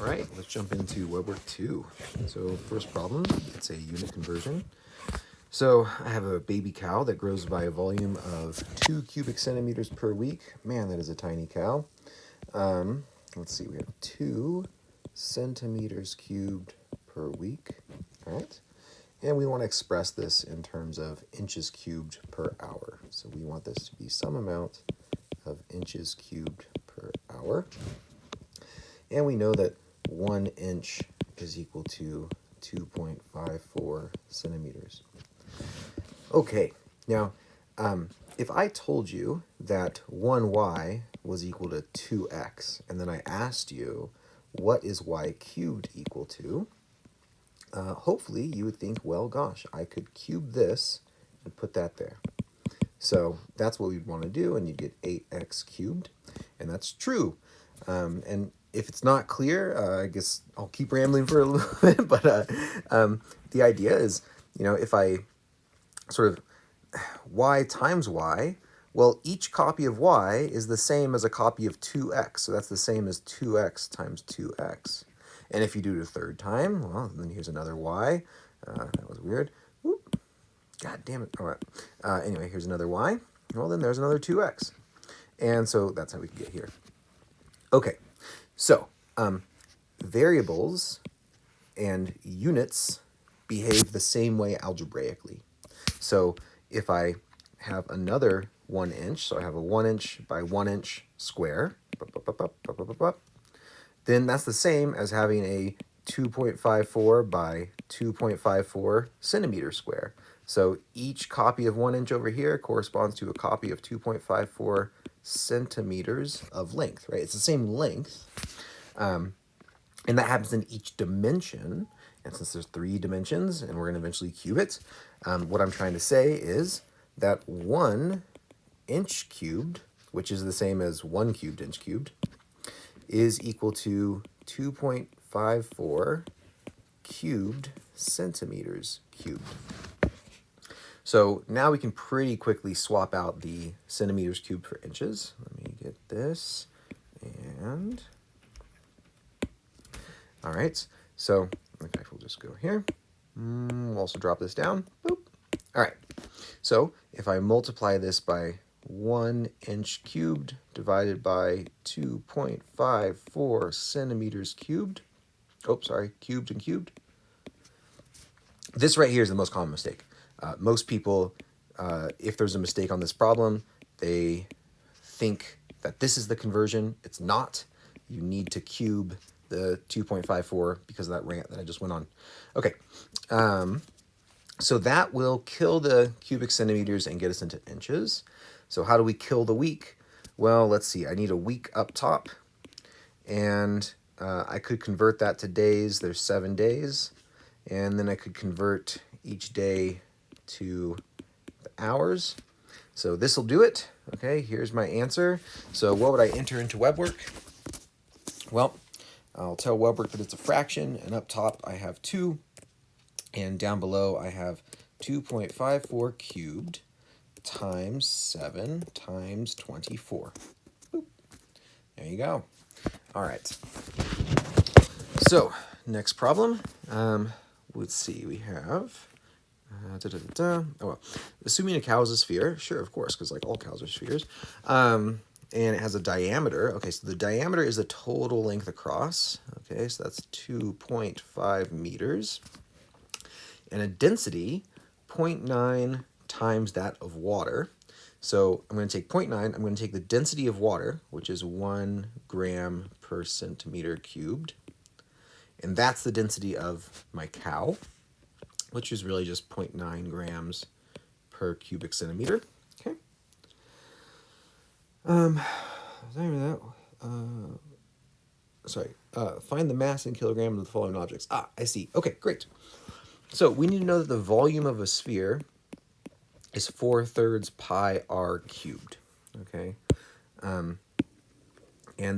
All right, let's jump into WebWork 2. So first problem, it's a unit conversion. So I have a baby cow that grows by a volume of 2 cubic centimeters per week. Man, that is a tiny cow. Let's see, we have 2 centimeters cubed per week. All right, and we want to express this in terms of inches cubed per hour. So we want this to be some amount of inches cubed per hour. And we know that 1 inch is equal to 2.54 centimeters. Okay, now if I told you that 1y was equal to 2x, and then I asked you what is y cubed equal to, hopefully you would think, well, gosh, I could cube this and put that there. So that's what we'd want to do, and you'd get 8x cubed, and that's true. And if it's not clear, I guess I'll keep rambling for a little bit, but the idea is, if I sort of y times y, well, each copy of y is the same as a copy of 2x, so that's the same as 2x times 2x. And if you do it a third time, well, then here's another y. That was weird. Whoop. God damn it. All right. Anyway, here's another y. Well, then there's another 2x. And so that's how we can get here. Okay, so variables and units behave the same way algebraically. So if I have another 1 inch, so I have a 1 inch by 1 inch square, then that's the same as having a 2.54 by 2.54 centimeter square. So each copy of 1 inch over here corresponds to a copy of 2.54 centimeters of length, right? It's the same length, and that happens in each dimension. And since there's 3 dimensions, and we're going to eventually cube it, what I'm trying to say is that 1 inch cubed, which is the same as 1 cubed inch cubed, is equal to 2.54 cubed centimeters cubed. So now we can pretty quickly swap out the centimeters cubed for inches. Let me get this. And all right, so in fact, we'll just go here. We'll also drop this down. Boop. All right, so if I multiply this by 1 inch cubed divided by 2.54 centimeters cubed, cubed and cubed. This right here is the most common mistake. Most people, if there's a mistake on this problem, they think that this is the conversion. It's not. You need to cube the 2.54 because of that rant that I just went on. Okay, so that will kill the cubic centimeters and get us into inches. So how do we kill the week? Well, let's see. I need a week up top, and I could convert that to days. There's 7 days, and then I could convert each day to the hours. So this will do it. Okay, here's my answer. So what would I enter into WebWork? Well, I'll tell WebWork that it's a fraction, and up top I have 2, and down below I have 2.54 cubed times 7 times 24. Boop. There you go. All right. So next problem. Let's see. We have. Oh well. Assuming a cow is a sphere, sure, of course, because like all cows are spheres. And it has a diameter. Okay, so the diameter is the total length across. Okay, so that's 2.5 meters. And a density, 0.9 times that of water. So I'm going to take 0.9. I'm going to take the density of water, which is 1 gram per centimeter cubed. And that's the density of my cow, which is really just 0.9 grams per cubic centimeter. Okay. Find the mass in kilograms of the following objects. I see. Okay, great. So we need to know that the volume of a sphere is 4/3 pi r cubed. Okay. And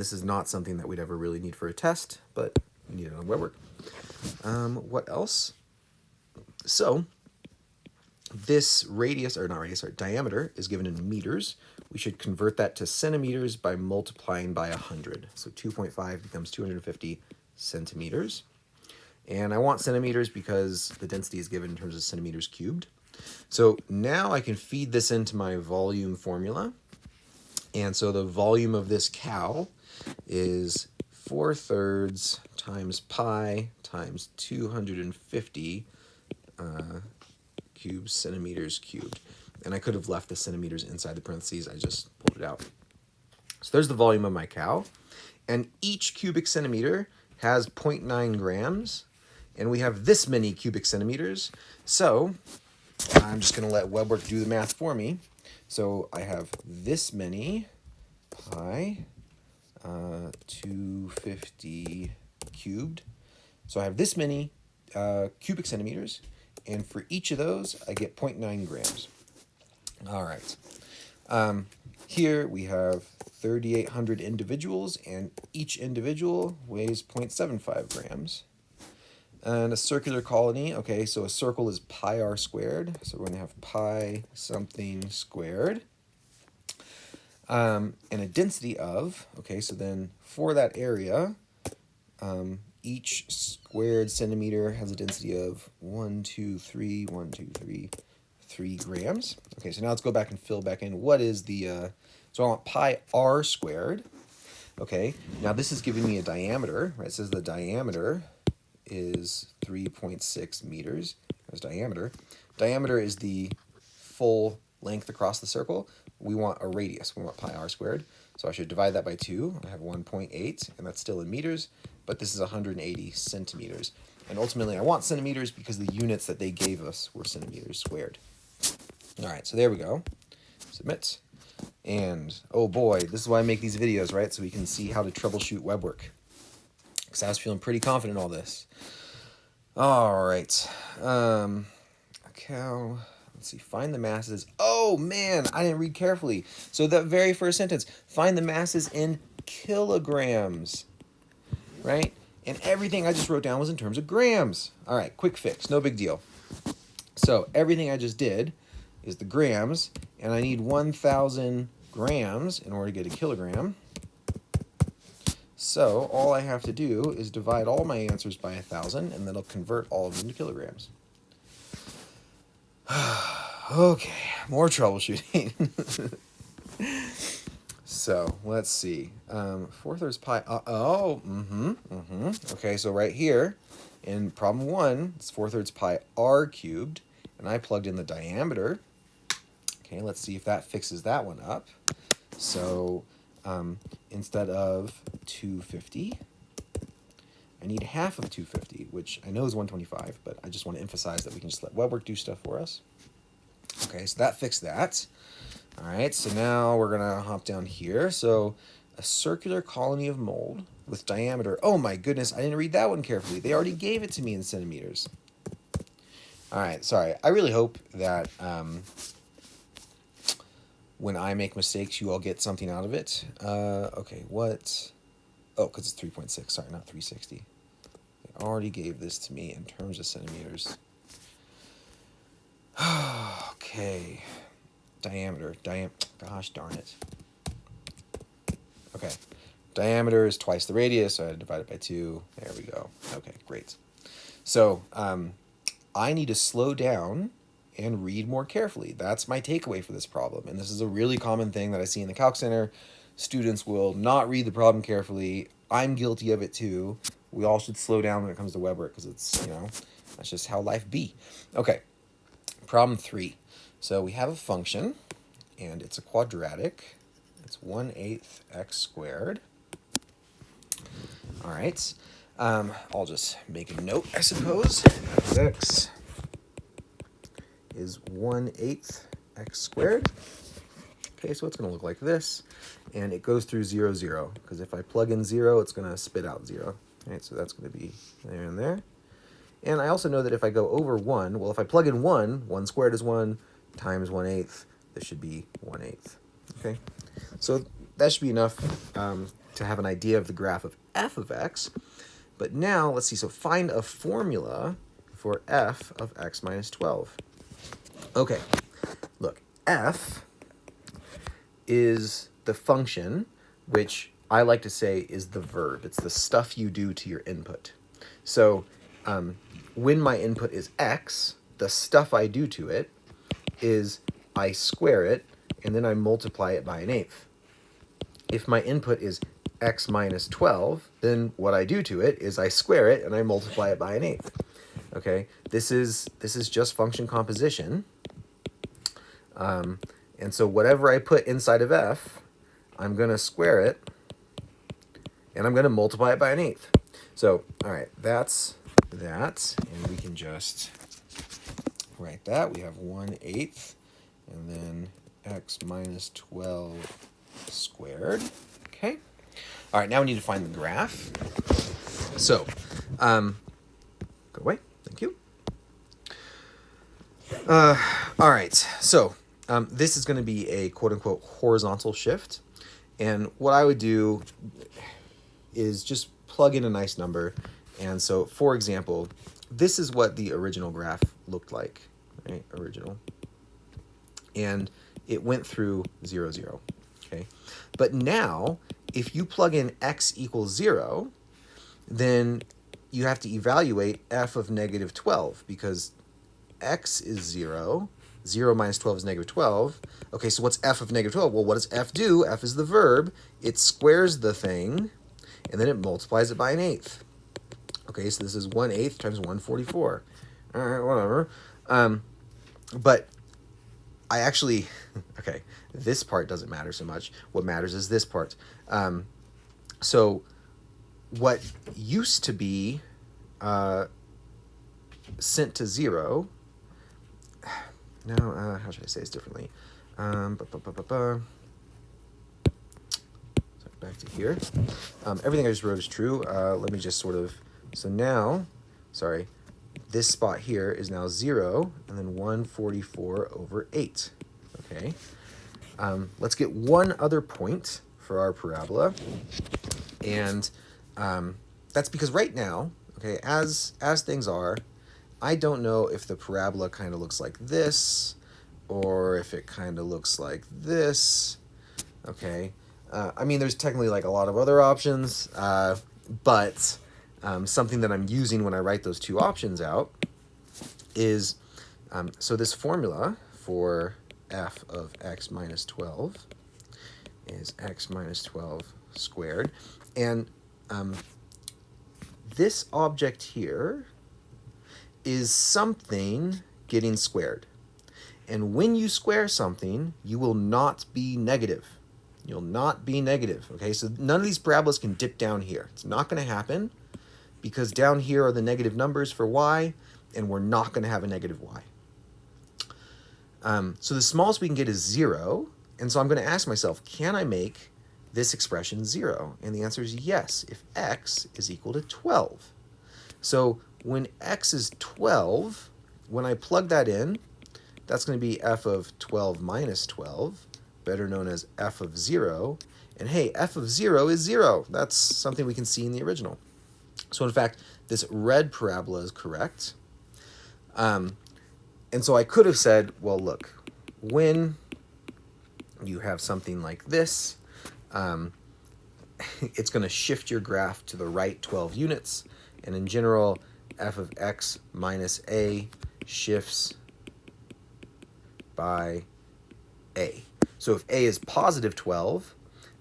this is not something that we'd ever really need for a test, but we need it on WebWork. What else? So this diameter is given in meters. We should convert that to centimeters by multiplying by 100. So 2.5 becomes 250 centimeters. And I want centimeters because the density is given in terms of centimeters cubed. So now I can feed this into my volume formula. And so the volume of this cow is 4/3 times pi times 250 centimeters cubed. And I could have left the centimeters inside the parentheses. I just pulled it out. So there's the volume of my cow. And each cubic centimeter has 0.9 grams. And we have this many cubic centimeters. So I'm just going to let WebWork do the math for me. So I have this many pi 250 cubed. So I have this many cubic centimeters. And for each of those, I get 0.9 grams. All right. Here we have 3,800 individuals, and each individual weighs 0.75 grams. And a circular colony, okay, so a circle is pi r squared. So we're going to have pi something squared. And a density of, okay, so then for that area, each squared centimeter has a density of 3 grams. Okay, so now let's go back and fill back in. What is the, so I want pi r squared. Okay, now this is giving me a diameter, right? It says the diameter is 3.6 meters. That's diameter. Diameter is the full length across the circle. We want a radius. We want pi r squared. So I should divide that by 2. I have 1.8, and that's still in meters, but this is 180 centimeters. And ultimately, I want centimeters because the units that they gave us were centimeters squared. All right, so there we go. Submit. And, oh boy, this is why I make these videos, right? So we can see how to troubleshoot WebWork. Because I was feeling pretty confident in all this. All right. A cow. Let's see. Find the masses. Oh, man. I didn't read carefully. So that very first sentence. Find the masses in kilograms. Right? And everything I just wrote down was in terms of grams. All right. Quick fix. No big deal. So everything I just did is the grams. And I need 1,000 grams in order to get a kilogram. So all I have to do is divide all my answers by 1,000, and that'll convert all of them to kilograms. Okay, more troubleshooting. So let's see. 4/3 pi. Okay, so right here in problem 1, it's 4/3 pi r cubed, and I plugged in the diameter. Okay, let's see if that fixes that one up. So instead of 250, I need half of 250, which I know is 125, but I just want to emphasize that we can just let WebWork do stuff for us. Okay, so that fixed that. All right, so now we're going to hop down here. So a circular colony of mold with diameter. Oh my goodness, I didn't read that one carefully. They already gave it to me in centimeters. All right, sorry. I really hope that when I make mistakes, you all get something out of it. Okay, what? Oh, because it's 3.6. Sorry, not 360. They already gave this to me in terms of centimeters. Okay. Diameter. Gosh darn it. Okay. Diameter is twice the radius, so I divide it by 2. There we go. Okay, great. So I need to slow down and read more carefully. That's my takeaway for this problem. And this is a really common thing that I see in the Calc Center. Students will not read the problem carefully. I'm guilty of it too. We all should slow down when it comes to WebWork because it's, you know, that's just how life be. Okay, problem 3. So we have a function, and it's a quadratic. It's 1/8 x squared. All right. I'll just make a note, I suppose. X is 1/8 x squared. Okay, so it's going to look like this, and it goes through 0, 0, because if I plug in 0, it's going to spit out 0. All right, so that's going to be there and there. And I also know that if I go over 1, well, if I plug in 1, 1 squared is 1, times 1/8, this should be 1/8. Okay, so that should be enough to have an idea of the graph of f of x. But now, let's see, so find a formula for f of x minus 12. Okay, look, f is the function which I like to say is the verb. It's the stuff you do to your input. So when my input is x, the stuff I do to it is I square it, and then I multiply it by an eighth. If my input is x minus 12, then what I do to it is I square it and I multiply it by an eighth. Okay, this is just function composition. And so whatever I put inside of f, I'm going to square it, and I'm going to multiply it by an eighth. So, all right, that's that, and we can just write that. We have 1/8, and then x minus 12 squared. Okay. All right, now we need to find the graph. So, go away. Thank you. All right, so this is going to be a quote-unquote horizontal shift. And what I would do is just plug in a nice number. And so, for example, this is what the original graph looked like, right? Original. And it went through 0, 0, okay? But now, if you plug in x equals 0, then you have to evaluate f of negative 12, because x is 0. 0 minus 12 is negative 12. Okay, so what's f of negative 12? Well, what does f do? F is the verb. It squares the thing, and then it multiplies it by an eighth. Okay, so this is 1/8 times 144. All right, whatever. But I actually, okay, this part doesn't matter so much. What matters is this part. So what used to be sent to 0, no, how should I say this differently? So back to here. Everything I just wrote is true. Let me just sort of, so now, sorry, this spot here is now 0, and then 144/8. Okay. Let's get one other point for our parabola, and that's because right now, okay, as things are, I don't know if the parabola kind of looks like this, or if it kind of looks like this. Okay. I mean, there's technically like a lot of other options, but something that I'm using when I write those two options out is, so this formula for f of x minus 12 is x minus 12 squared. And this object here is something getting squared. And when you square something, you will not be negative. You'll not be negative, okay? So none of these parabolas can dip down here. It's not going to happen because down here are the negative numbers for y, and we're not going to have a negative y. So the smallest we can get is 0, and so I'm going to ask myself, can I make this expression 0? And the answer is yes, if x is equal to 12. So when x is 12, when I plug that in, that's going to be f of 12 minus 12, better known as f of 0. And hey, f of 0 is 0. That's something we can see in the original. So in fact, this red parabola is correct. And so I could have said, well, look, when you have something like this, it's going to shift your graph to the right 12 units. And in general, f of x minus a shifts by a. So if a is positive 12,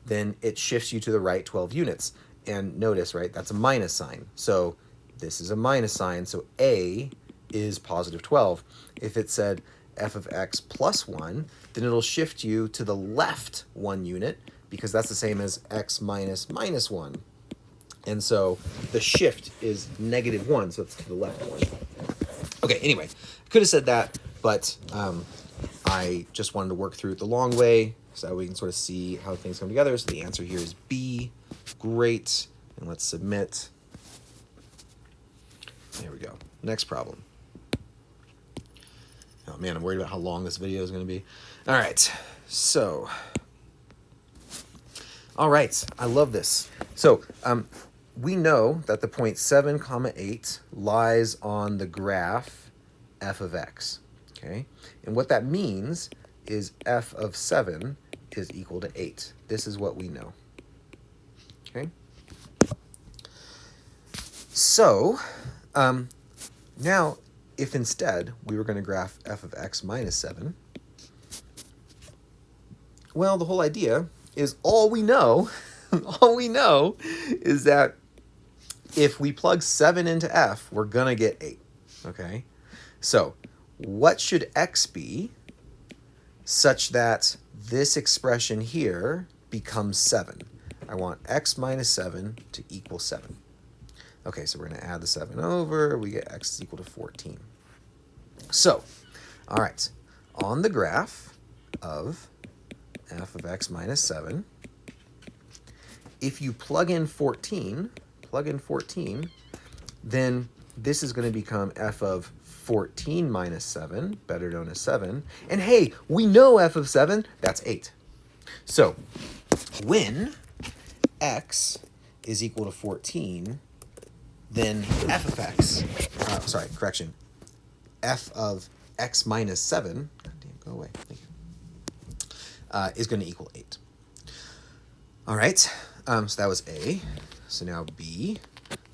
then it shifts you to the right 12 units. And notice, right, that's a minus sign. So this is a minus sign, so a is positive 12. If it said f of x plus 1, then it'll shift you to the left 1 unit, because that's the same as x minus minus 1. And so the shift is negative 1, so it's to the left 1. Okay, anyway, I could have said that, but I just wanted to work through it the long way so we can sort of see how things come together. So the answer here is B. Great. And let's submit. There we go. Next problem. Oh man, I'm worried about how long this video is going to be. All right. So, all right. I love this. So, we know that the point 7, 8 lies on the graph f of x. Okay? And what that means is f of 7 is equal to 8. This is what we know. Okay. So now if instead we were going to graph f of x minus 7, well, the whole idea is all we know is that if we plug 7 into f, we're going to get 8. Okay? So what should x be such that this expression here becomes 7? I want x minus 7 to equal 7. Okay, so we're going to add the 7 over. We get x is equal to 14. So, all right, on the graph of f of x minus 7, if you plug in 14, then this is going to become f of 14 minus 7, better known as 7. And hey, we know f of 7, that's 8. So when x is equal to 14, then f of x, f of x minus 7, God damn, go away, thank you, is going to equal 8. All right, so that was A. So now B.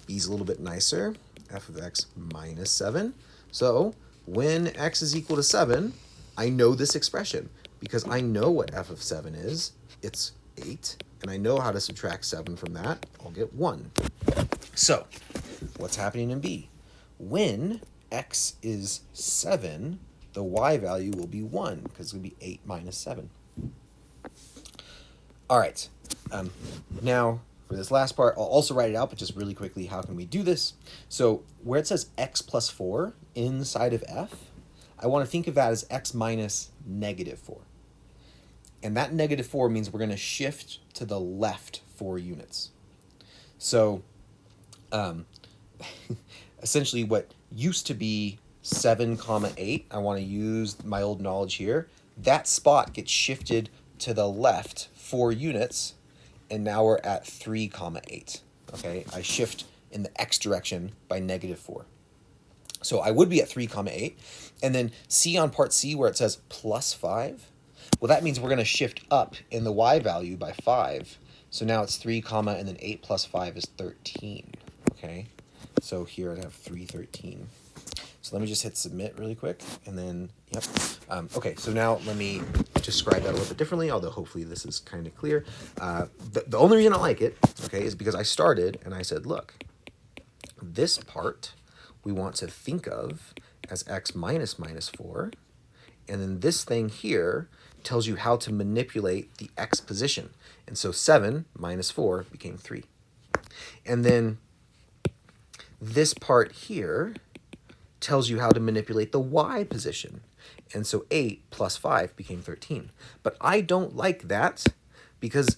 B's a little bit nicer, f of x minus 7. So when x is equal to 7, I know this expression because I know what f of 7 is. It's 8, and I know how to subtract 7 from that. I'll get 1. So what's happening in B? When x is 7, the y value will be 1 because it's going to be 8 minus 7. All right. Now, for this last part, I'll also write it out, but just really quickly, how can we do this? So where it says x plus 4 inside of f, I want to think of that as x minus negative 4. And that negative 4 means we're going to shift to the left 4 units. So essentially what used to be 7, 8, I want to use my old knowledge here, that spot gets shifted to the left 4 units, and now we're at 3, 8. Okay, I shift in the x direction by negative 4. So I would be at 3, 8. And then see on part C where it says plus 5? Well, that means we're going to shift up in the y value by 5. So now it's 3, and then 8 plus 5 is 13. Okay, so here I have 3, 13. So let me just hit submit really quick, and then, yep. Okay, so now let me describe that a little bit differently, although hopefully this is kind of clear. The only reason I like it, okay, is because I started and I said, look, this part we want to think of as x minus 4, and then this thing here tells you how to manipulate the x position. And so 7 minus 4 became 3. And then this part here tells you how to manipulate the y position. And so 8 plus 5 became 13. But I don't like that because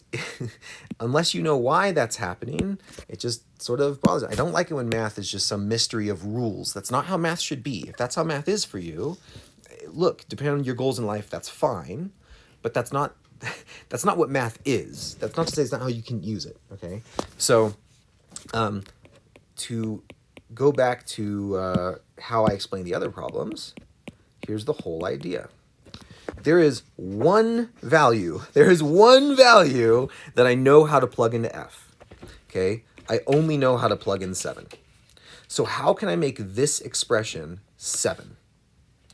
unless you know why that's happening, it just sort of bothers me. I don't like it when math is just some mystery of rules. That's not how math should be. If that's how math is for you, look, depending on your goals in life, that's fine. But that's not what math is. That's not to say it's not how you can use it, okay? So to go back to how I explain the other problems, here's the whole idea. There is one value that I know how to plug into f, okay? I only know how to plug in 7. So how can I make this expression 7?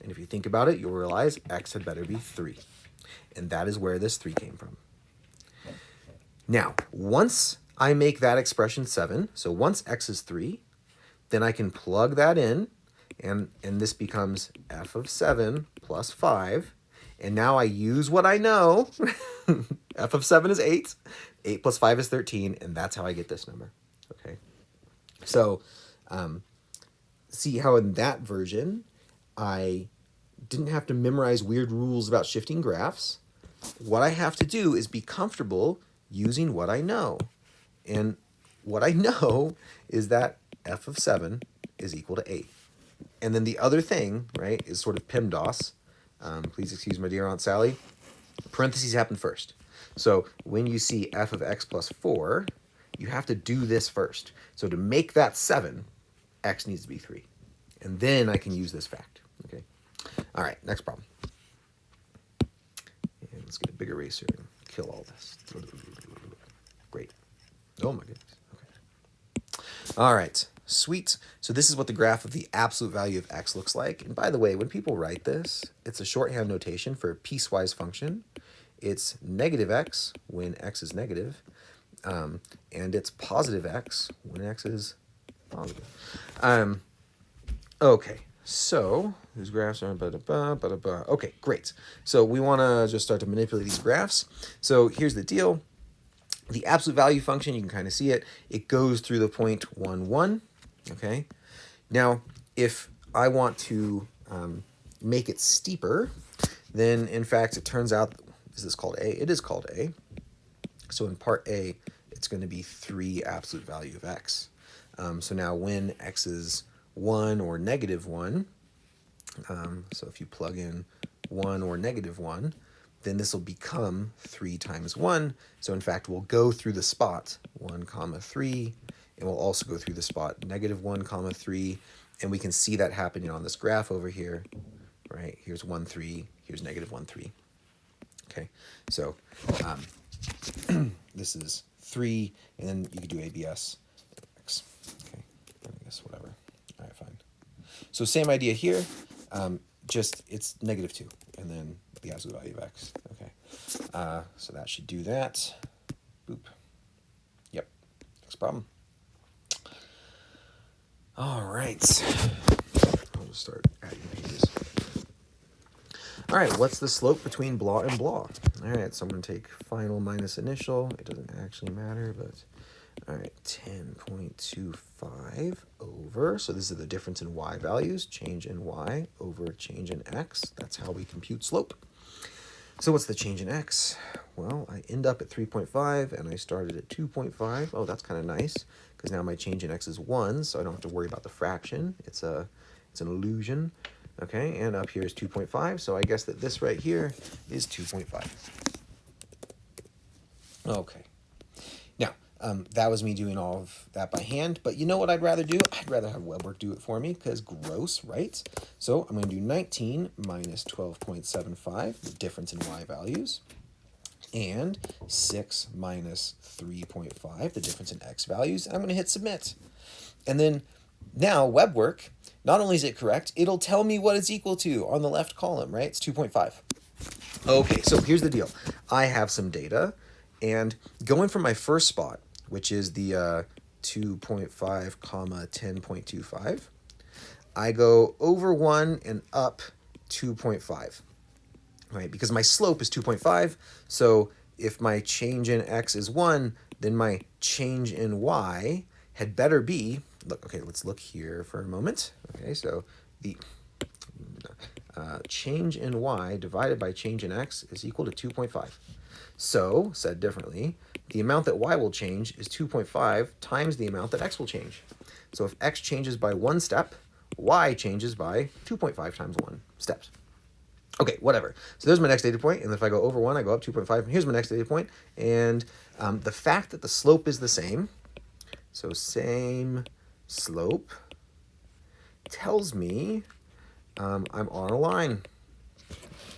And if you think about it, you'll realize x had better be 3. And that is where this 3 came from. Now, once I make that expression 7, so once x is 3, then I can plug that in, and this becomes f of 7 plus 5. And now I use what I know. F of 7 is 8. 8 plus 5 is 13, and that's how I get this number. Okay. So see how in that version, I didn't have to memorize weird rules about shifting graphs. What I have to do is be comfortable using what I know. And what I know is that f of 7 is equal to 8. And then the other thing, right, is sort of PEMDAS. Please excuse my dear Aunt Sally. Parentheses happen first. So when you see f of x plus 4, you have to do this first. So to make that 7, x needs to be 3. And then I can use this fact. Okay. All right, next problem. And let's get a big eraser and kill all this. Great. Oh my goodness. Okay. All right. Sweet. So this is what the graph of the absolute value of x looks like. And by the way, when people write this, it's a shorthand notation for a piecewise function. It's negative x when x is negative, and it's positive x when x is positive. Okay, so these graphs are okay, great. So we want to just start to manipulate these graphs. So here's the deal. The absolute value function, you can kind of see it. It goes through the point 1, 1. Okay. Now, if I want to make it steeper, then in fact it turns out, is this called A? It is called A. So in part A, it's going to be 3 absolute value of x. So now when x is 1 or negative 1, so if you plug in 1 or negative 1, then this will become 3 times 1. So in fact, we'll go through the spot 1 comma 3, and we'll also go through the spot negative 1 comma 3, and we can see that happening on this graph over here, right? Here's 1, 3, here's negative 1, 3. Okay, so this is 3, and then you could do ABS, x. Okay, I guess whatever. All right, fine. So same idea here, just it's negative 2, and then the absolute value of x. Okay, so that should do that. Boop. Yep, next problem. All right, I'll just start adding pages. All right, what's the slope between blah and blah? All right, so I'm going to take final minus initial. It doesn't actually matter, but all right, 10.25 over, so this is the difference in y values, change in y over change in x. That's how we compute slope. So what's the change in x? Well, I end up at 3.5, and I started at 2.5. Oh, that's kind of nice, because now my change in x is 1, so I don't have to worry about the fraction. It's an illusion. Okay, and up here is 2.5, so I guess that this right here is 2.5. Okay. Now, that was me doing all of that by hand, but you know what I'd rather do? I'd rather have WebWork do it for me, because gross, right? So I'm going to do 19 minus 12.75, the difference in y values, and 6 minus 3.5, the difference in x values, and I'm going to hit submit. And then now WebWork, not only is it correct, it'll tell me what it's equal to on the left column, right? It's 2.5. Okay, so here's the deal. I have some data, and going from my first spot, which is the 2.5 comma 10.25, I go over 1 and up 2.5, right? Because my slope is 2.5, so if my change in x is 1, then my change in y had better be, look, okay, let's look here for a moment. Okay, so the change in y divided by change in x is equal to 2.5. So, said differently, the amount that y will change is 2.5 times the amount that x will change. So if x changes by 1 step, y changes by 2.5 times 1 steps. Okay, whatever. So there's my next data point, and if I go over 1, I go up 2.5, and here's my next data point, and the fact that the slope is the same, so same slope, tells me I'm on a line.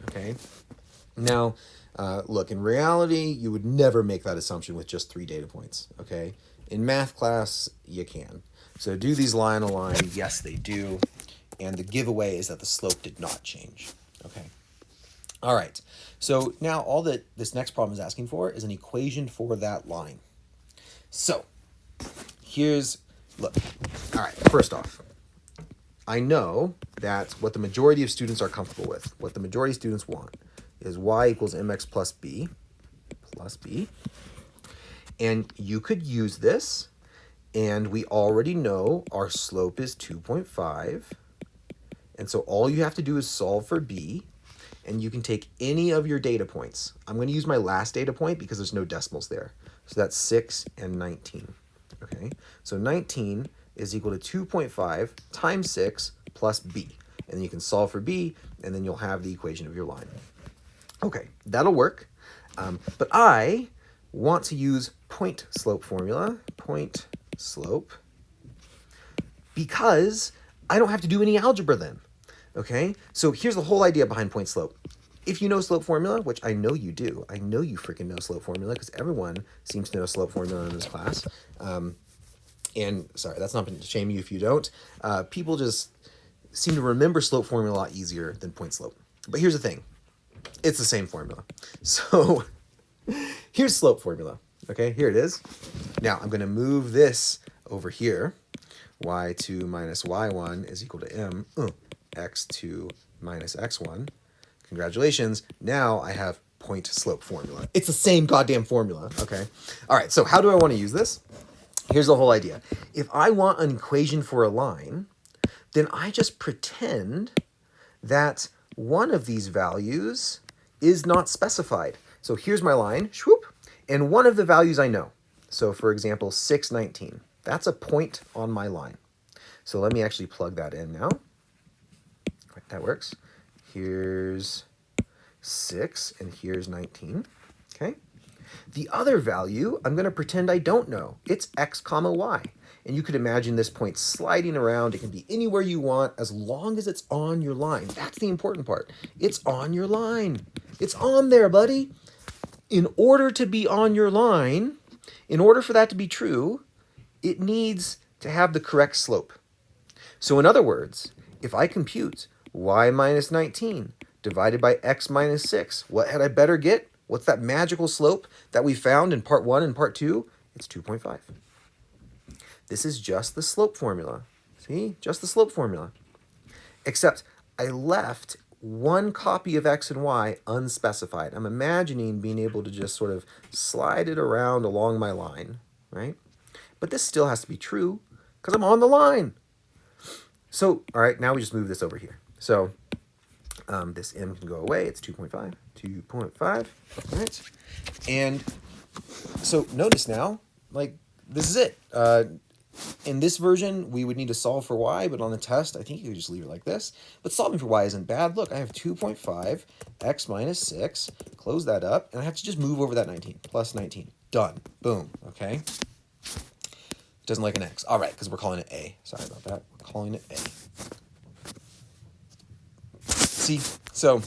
Okay. Now, look, in reality, you would never make that assumption with just 3 data points. Okay. In math class, you can. So do these line align? Yes, they do. And the giveaway is that the slope did not change. Okay. All right. So now all that this next problem is asking for is an equation for that line. So here's, look, all right, first off, I know that what the majority of students are comfortable with, what the majority of students want, is y equals mx plus b, and you could use this, and we already know our slope is 2.5, and so all you have to do is solve for b, and you can take any of your data points. I'm going to use my last data point because there's no decimals there. So that's 6 and 19. Okay, so 19 is equal to 2.5 times 6 plus b. And then you can solve for b, and then you'll have the equation of your line. Okay, that'll work. But I want to use point slope formula, point slope, because I don't have to do any algebra then. Okay, so here's the whole idea behind point slope. if you know slope formula, which I know you do, I know you freaking know slope formula because everyone seems to know slope formula in this class. And sorry, that's not to shame you if you don't. People just seem to remember slope formula a lot easier than point slope. But here's the thing. It's the same formula. So here's slope formula. Okay, here it is. Now I'm going to move this over here. Y2 minus y1 is equal to m x2 minus x1. Congratulations. Now I have point slope formula. It's the same goddamn formula. Okay. All right. So how do I want to use this? Here's the whole idea. If I want an equation for a line, then I just pretend that one of these values is not specified. So here's my line, swoop, and one of the values I know. So for example, 619. That's a point on my line. So let me actually plug that in now. Right, that works. Here's 6 and here's 19. Okay. The other value, I'm going to pretend I don't know. It's x comma y. And you could imagine this point sliding around. It can be anywhere you want as long as it's on your line. That's the important part. It's on your line. It's on there, buddy. In order to be on your line, in order for that to be true, it needs to have the correct slope. So in other words, if I compute y minus 19 divided by x minus 6, what had I better get? What's that magical slope that we found in part 1 and part 2? It's 2.5. This is just the slope formula. See? Just the slope formula. Except I left one copy of x and y unspecified. I'm imagining being able to just sort of slide it around along my line, right? But this still has to be true because I'm on the line. So, all right, now we just move this over here. So this m can go away. It's 2.5, 2.5, all right? And so notice now, like, this is it. In this version, we would need to solve for y, but on the test, I think you could just leave it like this. But solving for y isn't bad. Look, I have 2.5, x minus 6, close that up, and I have to just move over that 19, plus 19. Done. Boom, okay? Doesn't like an x. All right, because we're calling it a. Sorry about that. We're calling it a. See, so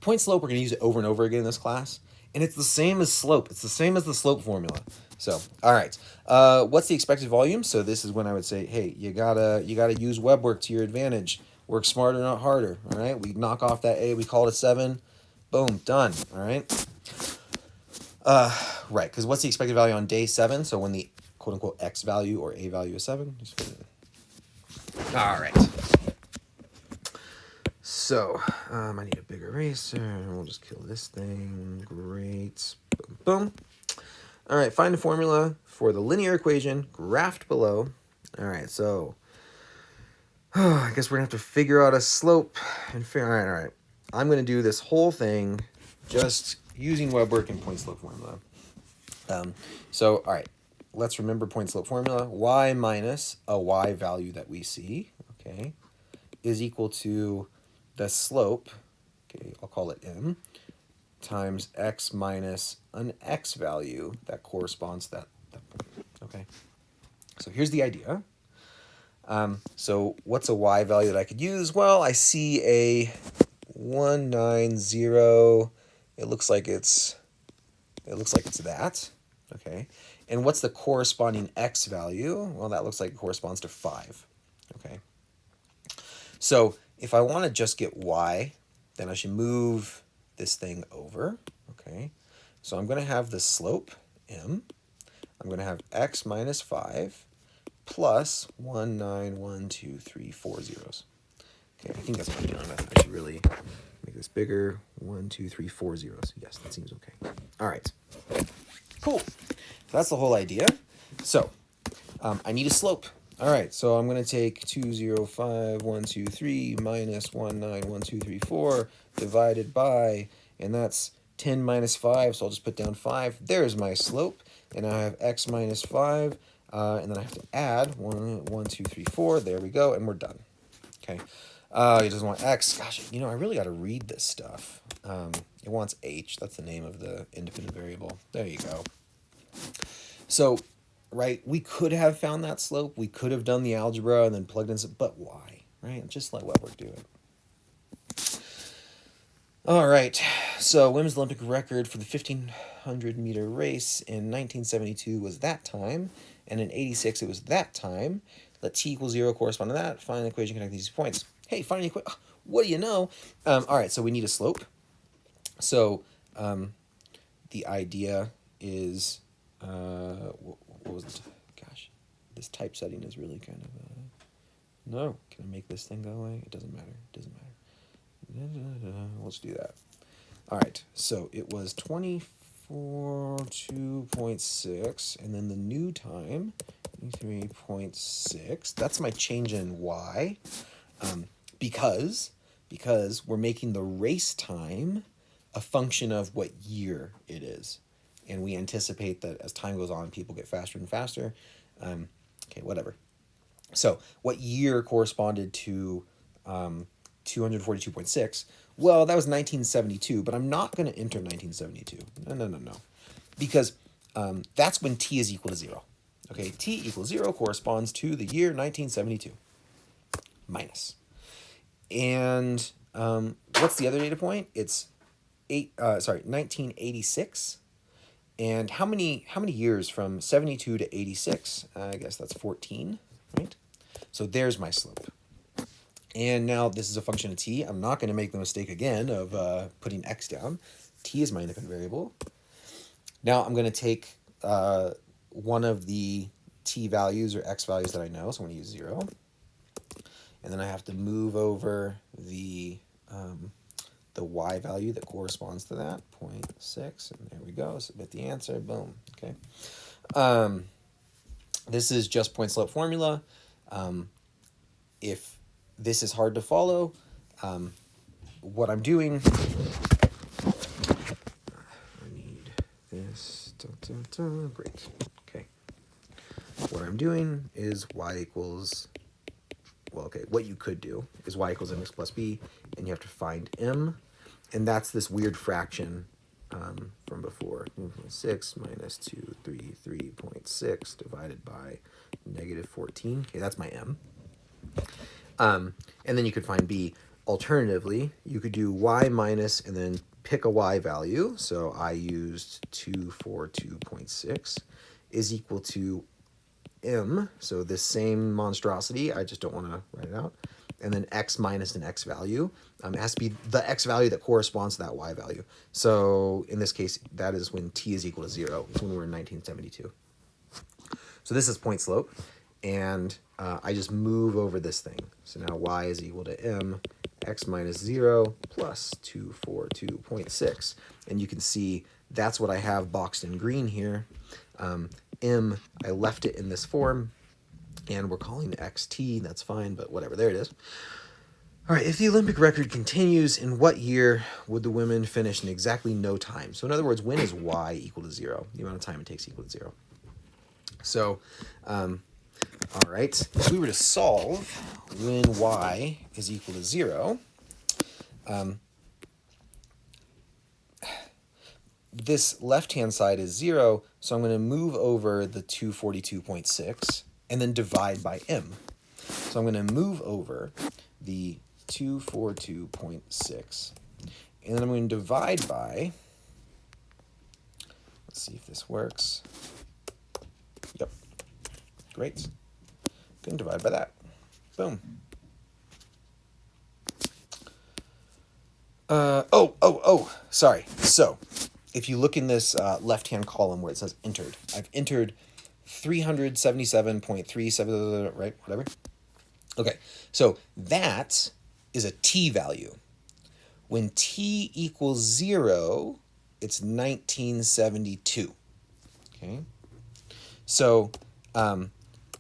point slope, we're going to use it over and over again in this class. And it's the same as slope. It's the same as the slope formula. So, all right. What's the expected volume? So this is when I would say, hey, you gotta use web work to your advantage. Work smarter, not harder. All right. We knock off that A. We call it a 7. Boom. Done. All right. Right. Because what's the expected value on day 7? So when the quote unquote X value or A value is 7. All right. So I need a big eraser. We'll just kill this thing. Great. Boom. Boom. All right, find the formula for the linear equation graphed below. All right, so I guess we're going to have to figure out a slope. And all right. I'm going to do this whole thing just using web work and point slope formula. So, all right, let's remember point slope formula. Y minus a y value that we see, okay, is equal to the slope, okay, I'll call it m, times x minus an x value that corresponds to that point. Okay, so here's the idea. So what's a y value that I could use? Well, I see a 190. It looks like it's that. Okay, and what's the corresponding x value? Well, that looks like it corresponds to 5. Okay, so if I want to just get y, then I should move this thing over, okay? So I'm going to have the slope, m. I'm going to have x minus 5 plus 1, 9, 1, 2, 3, 4 zeros. Okay, I think that's what I'm doing. I should really make this bigger. 1, 2, 3, 4 zeros. Yes, that seems okay. All right, cool. So that's the whole idea. So I need a slope. All right, so I'm going to take 2, 0, 5, 1, 2, 3, minus 1, 9, 1, 2, 3, 4, divided by, and that's 10 minus 5, so I'll just put down 5. There's my slope, and I have x minus 5, and then I have to add 1, 1, 2, 3, 4. There we go, and we're done. Okay, it doesn't want x. Gosh, you know, I really got to read this stuff. It wants h. That's the name of the independent variable. There you go. So, right, we could have found that slope. We could have done the algebra and then plugged in some, but why? Right? Just let web work do it. All right, so women's Olympic record for the 1500-meter race in 1972 was that time, and in 86 it was that time. Let t equal 0 correspond to that. Find an equation connecting these points. Hey, find an equation. What do you know? All right, so we need a slope. So the idea is, what was it? Gosh, this typesetting is really kind of, no, can I make this thing go away? It doesn't matter, it doesn't matter. Let's do that. All right, so it was 24.2.6, and then the new time, 23.6. That's my change in y, because we're making the race time a function of what year it is. And we anticipate that as time goes on, people get faster and faster. Okay, whatever. So what year corresponded to 242.6? Well, that was 1972, but I'm not going to enter 1972. No. Because that's when t is equal to 0. Okay, t equals 0 corresponds to the year 1972 minus. And what's the other data point? It's 1986. And how many years from 72 to 86? I guess that's 14, right? So there's my slope. And now this is a function of t. I'm not going to make the mistake again of putting x down. T is my independent variable. Now I'm going to take one of the t values or x values that I know, so I'm going to use 0. And then I have to move over the y value that corresponds to that, 0.6, and there we go, submit the answer, boom, okay. This is just point slope formula. If this is hard to follow, what I'm doing, I need this, great, okay. What I'm doing is y equals, well, okay, what you could do is y equals mx plus b, and you have to find m, and that's this weird fraction from before, 6 minus 233.6 divided by negative 14. Okay, that's my m. And then you could find b. Alternatively, you could do y minus and then pick a y value. So I used 242.6 is equal to m. So this same monstrosity, I just don't want to write it out. And then x minus an x value. It has to be the x value that corresponds to that y value. So in this case, that is when t is equal to 0. It's when we were in 1972. So this is point slope. And I just move over this thing. So now y is equal to m, x minus 0 plus 242.6. And you can see that's what I have boxed in green here. M, I left it in this form, and we're calling xt, that's fine, but whatever, there it is. All right, if the Olympic record continues, in what year would the women finish in exactly no time? So in other words, when is y equal to 0? The amount of time it takes equal to 0. So, all right, if we were to solve when y is equal to 0, this left-hand side is 0, so I'm going to move over the 242.6 and then divide by m. So I'm going to move over the 242.6, and then I'm going to divide by, let's see if this works. Yep, great. Going to divide by that. Boom. Sorry. So, if you look in this left-hand column where it says entered, I've entered 377.37, right? Whatever. Okay, so that is a t value. When t equals 0, it's 1972. Okay, so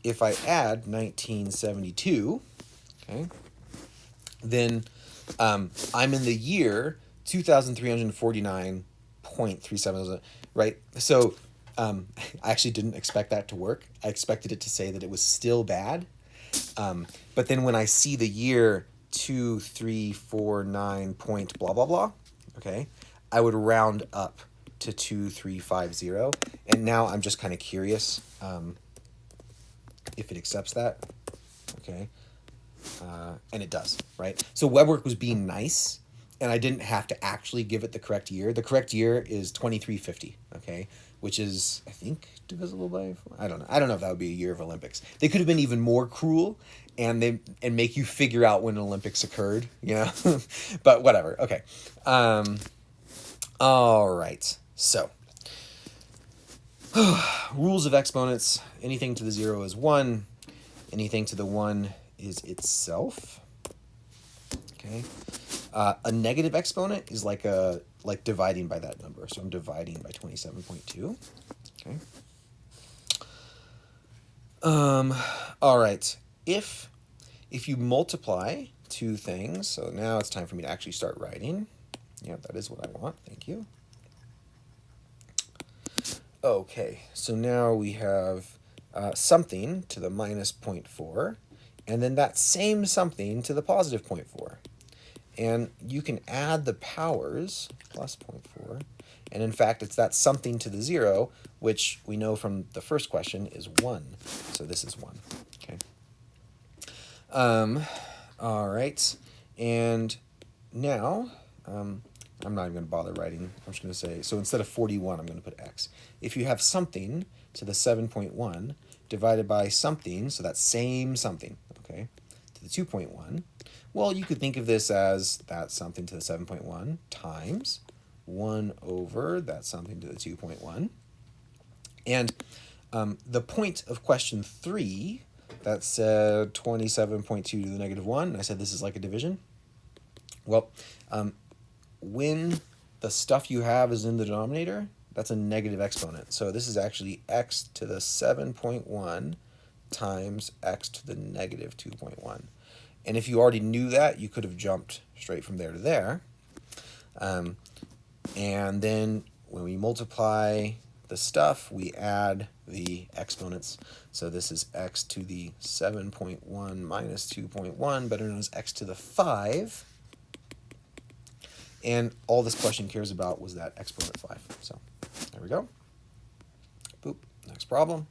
if I add 1972, okay, then I'm in the year 2349.37, right? So I actually didn't expect that to work. I expected it to say that it was still bad. But then when I see the year 2349 point blah, blah, blah, okay, I would round up to 2350. And now I'm just kind of curious if it accepts that, okay? And it does, right? So WebWork was being nice and I didn't have to actually give it the correct year. The correct year is 2350, okay? Which is, I think, divisible by 4. I don't know. I don't know if that would be a year of Olympics. They could have been even more cruel and make you figure out when Olympics occurred, you know? But whatever. Okay. All right. So, rules of exponents. Anything to the 0 is 1. Anything to the 1 is itself. Okay. A negative exponent is like dividing by that number. So I'm dividing by 27.2. Okay. All right. If you multiply two things, so now it's time for me to actually start writing. Yeah, that is what I want. Thank you. Okay, so now we have something to the minus 0.4, and then that same something to the positive 0.4. And you can add the powers, plus 0.4, and in fact it's that something to the 0, which we know from the first question is 1. So this is 1. Okay. All right, and now I'm not even going to bother writing. I'm just going to say, so instead of 41, I'm going to put x. If you have something to the 7.1 divided by something, so that same something, okay, to the 2.1, well, you could think of this as that something to the 7.1 times 1 over that something to the 2.1. And the point of question 3, that said 27.2 to the negative 1, and I said this is like a division. Well, when the stuff you have is in the denominator, that's a negative exponent. So this is actually x to the 7.1 times x to the negative 2.1. And if you already knew that, you could have jumped straight from there to there. And then when we multiply the stuff, we add the exponents. So this is x to the 7.1 minus 2.1, better known as x to the 5. And all this question cares about was that exponent 5. So there we go. Boop. Next problem.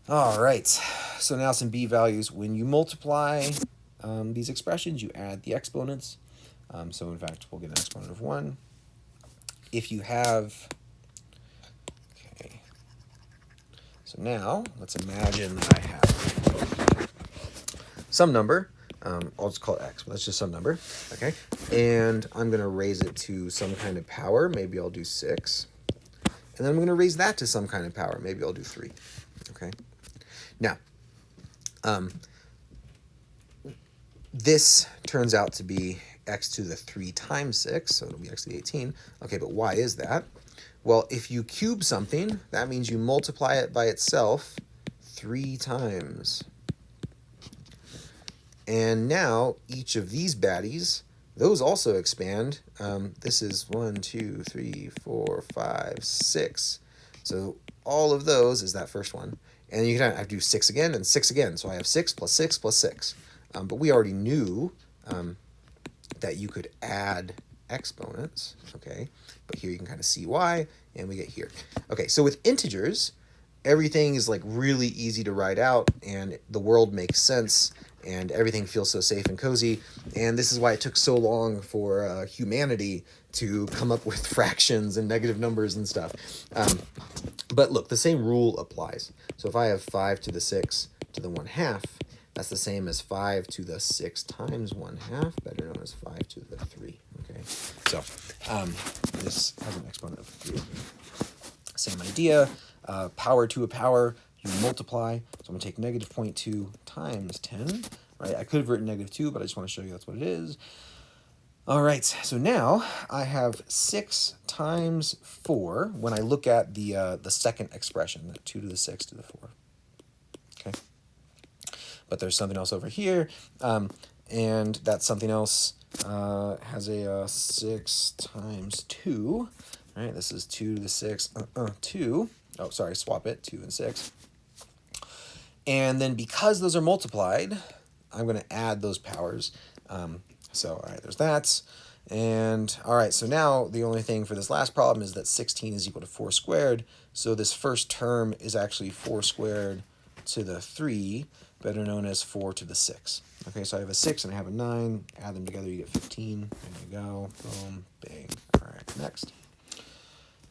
All right. So now some b values. When you multiply these expressions, you add the exponents. So in fact, we'll get an exponent of 1. If you have... Okay. So now, let's imagine that I have some number. I'll just call it x, but that's just some number, okay? And I'm going to raise it to some kind of power. Maybe I'll do 6. And then I'm going to raise that to some kind of power. Maybe I'll do 3, okay? Now, this turns out to be x to the 3 times 6, so it'll be x to the 18. Okay, but why is that? Well, if you cube something, that means you multiply it by itself 3 times. And now each of these baddies, those also expand. This is 1, 2, 3, 4, 5, 6. So all of those is that first one. And you can have to do 6 again and 6 again. So I have 6 plus 6 plus 6. But we already knew that you could add exponents, okay? But here you can kind of see why, and we get here. Okay, so with integers, everything is like really easy to write out, and the world makes sense, and everything feels so safe and cozy. And this is why it took so long for humanity to come up with fractions and negative numbers and stuff. But look, the same rule applies. So if I have 5 to the 6 to the 1/2, that's the same as 5 to the 6 times 1/2, better known as 5 to the 3. Okay, so this has an exponent of 3. Same idea. Power to a power, you multiply. So I'm going to take negative 0.2 times 10. Right? I could have written negative 2, but I just want to show you that's what it is. All right, so now I have 6 times 4 when I look at the second expression, that 2 to the 6 to the 4. Okay. But there's something else over here, and that something else has a 6 times 2. All right, this is 2 to the 6, 2. Oh, sorry, swap it, 2 and 6. And then because those are multiplied, I'm going to add those powers. So, all right, there's that. And, all right, so now the only thing for this last problem is that 16 is equal to 4 squared. So this first term is actually 4 squared to the 3. better known as 4 to the 6. Okay, so I have a 6 and I have a 9. Add them together, you get 15. There you go. Boom, bang. All right, next.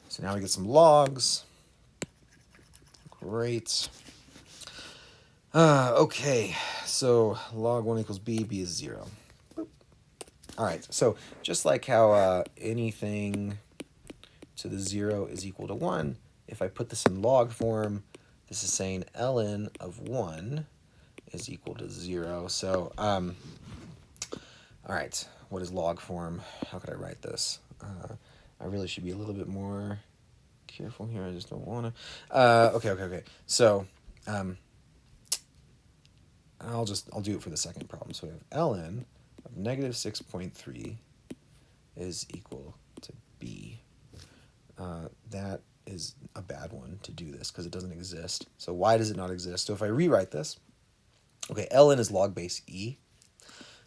So now we get some logs. Great. Okay, so log 1 equals b, b is 0. Boop. All right, so just like how anything to the 0 is equal to 1, if I put this in log form, this is saying ln of 1 is equal to 0. So, all right, what is log form? How could I write this? I really should be a little bit more careful here. I just don't want to. Okay. So, I'll do it for the second problem. So we have ln of negative 6.3 is equal to b. That is a bad one to do this because it doesn't exist. So why does it not exist? So if I rewrite this, okay, ln is log base e.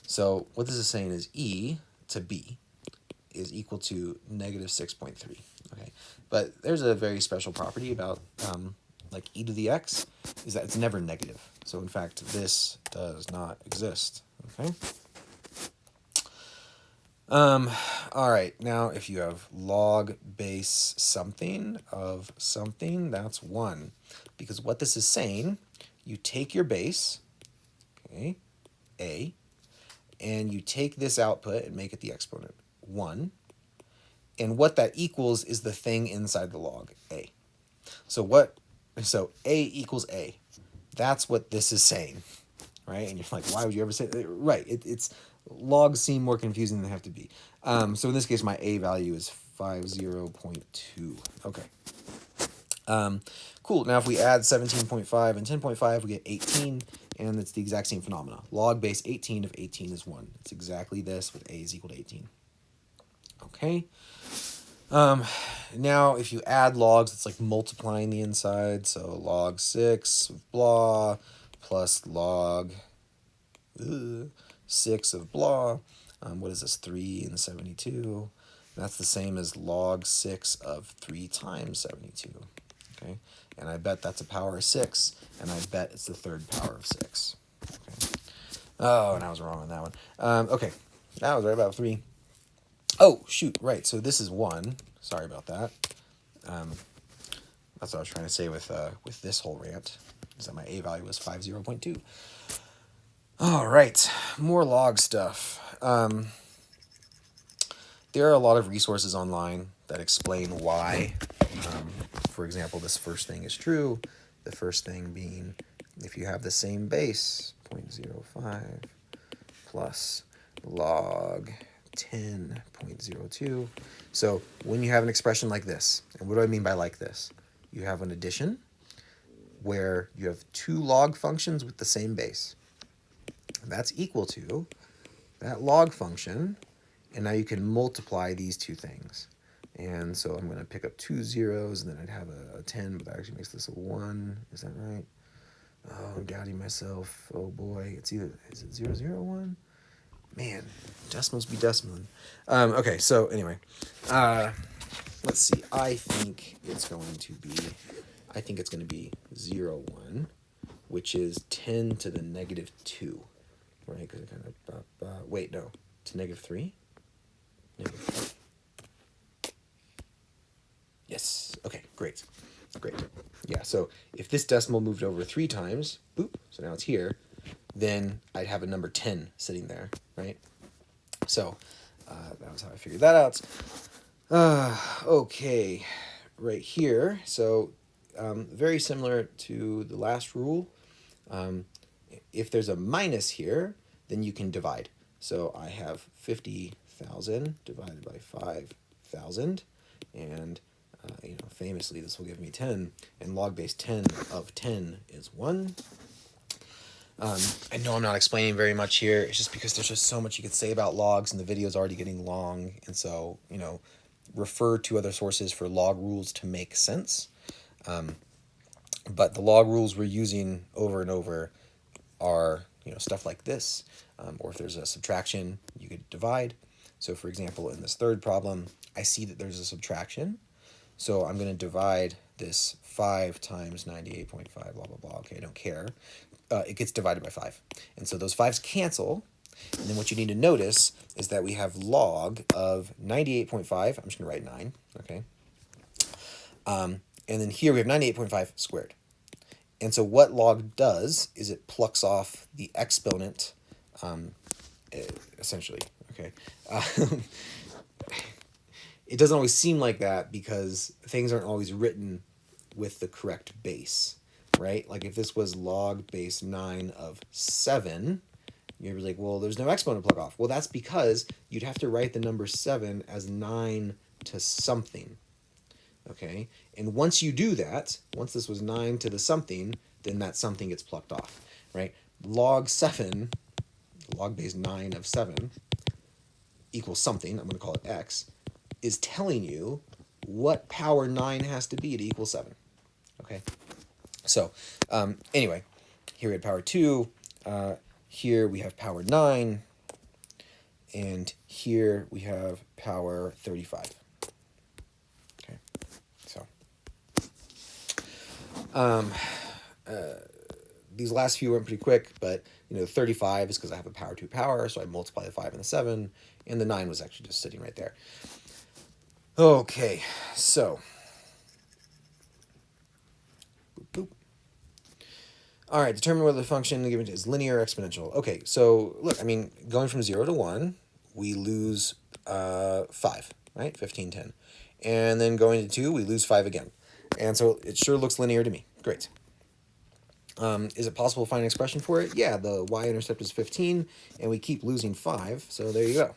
So what this is saying is e to b is equal to negative 6.3. Okay, but there's a very special property about like e to the x is that it's never negative. So in fact, this does not exist. Okay. All right, now if you have log base something of something, that's 1. Because what this is saying, you take your base, okay, a, and you take this output and make it the exponent, 1. And what that equals is the thing inside the log, a. So a equals a. That's what this is saying, right? And you're like, why would you ever say that? Right, it's logs seem more confusing than they have to be. So in this case, my a value is 50.2. Okay. Cool. Now if we add 17.5 and 10.5, we get 18, and it's the exact same phenomena. Log base 18 of 18 is 1. It's exactly this with a is equal to 18. Okay. Now if you add logs, it's like multiplying the inside. So log 6 of blah plus log 6 of blah. What is this? 3 and 72. That's the same as log 6 of 3 times 72. Okay, and I bet that's a power of 6, and I bet it's the third power of 6. Okay. Oh, and I was wrong on that one. Okay, that was right about 3. Oh, shoot, right, so this is 1. Sorry about that. That's what I was trying to say with this whole rant, is that my a value was 50.2. All right, more log stuff. There are a lot of resources online that explain why, for example, this first thing is true. The first thing being, if you have the same base, 0.05 plus log 10.02. So when you have an expression like this, and what do I mean by like this? You have an addition where you have 2 log functions with the same base. That's equal to that log function, and now you can multiply these 2 things. And so I'm going to pick up 2 zeros, and then I'd have a 10, but that actually makes this a 1. Is that right? Oh, I'm doubting myself. Oh boy, is it 0, 0, 1? Man, decimals be decimaling. Okay, so anyway, let's see. I think it's going to be 0, 1, which is 10 to the negative 2, right? Because it kind of, wait, no, to negative 3? Negative 3. Yes, okay, great. Yeah, so if this decimal moved over 3 times, boop, so now it's here, then I'd have a number 10 sitting there, right? So that was how I figured that out. Okay, right here, so very similar to the last rule. If there's a minus here, then you can divide. So I have 50,000 divided by 5,000, and famously this will give me 10, and log base 10 of 10 is 1. I know I'm not explaining very much here. It's just because there's just so much you could say about logs, and the video is already getting long, and so, refer to other sources for log rules to make sense. But the log rules we're using over and over are, stuff like this. Or if there's a subtraction, you could divide. So for example, in this third problem, I see that there's a subtraction. So I'm going to divide this 5 times 98.5, blah, blah, blah. Okay, I don't care. it gets divided by 5. And so those 5s cancel. And then what you need to notice is that we have log of 98.5. I'm just going to write 9. Okay. And then here we have 98.5 squared. And so what log does is it plucks off the exponent, essentially. Okay. It doesn't always seem like that because things aren't always written with the correct base, right? Like if this was log base 9 of 7, you're like, well, there's no exponent to plug off. Well, that's because you'd have to write the number 7 as 9 to something, okay? And once you do that, once this was 9 to the something, then that something gets plucked off, right? Log 7, log base 9 of 7 equals something, I'm going to call it x, is telling you what power 9 has to be to equal 7, okay? So, anyway, here we have power 2, here we have power 9, and here we have power 35. Okay, so these last few went pretty quick, but 35 is because I have a power 2 power, so I multiply the 5 and the 7, and the 9 was actually just sitting right there. Okay, so boop. All right, determine whether the function given is linear or exponential. Okay, so look, I mean, going from 0 to 1, we lose 5, right? 15, 10. And then going to 2, we lose 5 again. And so it sure looks linear to me. Great. Is it possible to find an expression for it? Yeah, the y-intercept is 15, and we keep losing 5, so there you go.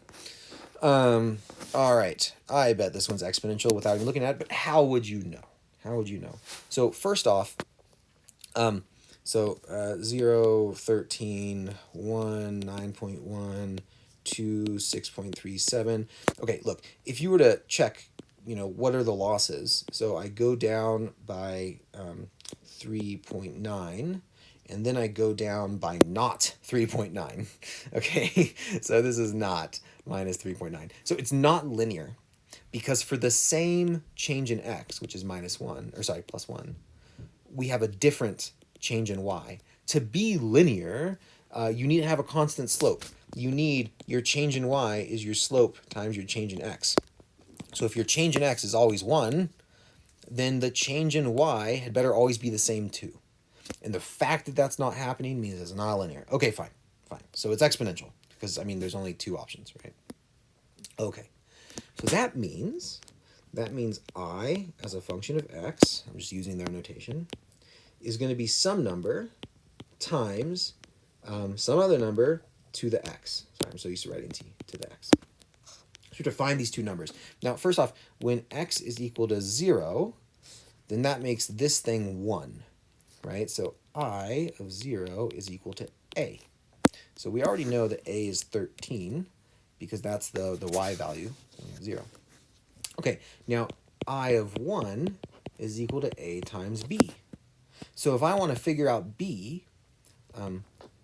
All right, I bet this one's exponential without even looking at it, but how would you know? How would you know? So first off, 0, 13, 1, 9.1, 2, 6.37. Okay, look, if you were to check, what are the losses? So I go down by 3.9, and then I go down by not 3.9. Okay, so this is not minus 3.9. So it's not linear because for the same change in x, which is plus 1, we have a different change in y. To be linear, you need to have a constant slope. You need your change in y is your slope times your change in x. So if your change in x is always 1, then the change in y had better always be the same too. And the fact that that's not happening means it's not linear. Okay, fine. So it's exponential because, there's only 2 options, right? Okay, so that means I, as a function of x, I'm just using their notation, is going to be some number times some other number to the x. Sorry, I'm so used to writing t to the x. So to find these 2 numbers. Now, first off, when x is equal to 0, then that makes this thing 1, right? So I of 0 is equal to a. So we already know that a is 13 because that's the y value, 0. Okay, now I of 1 is equal to a times b. So if I want to figure out b,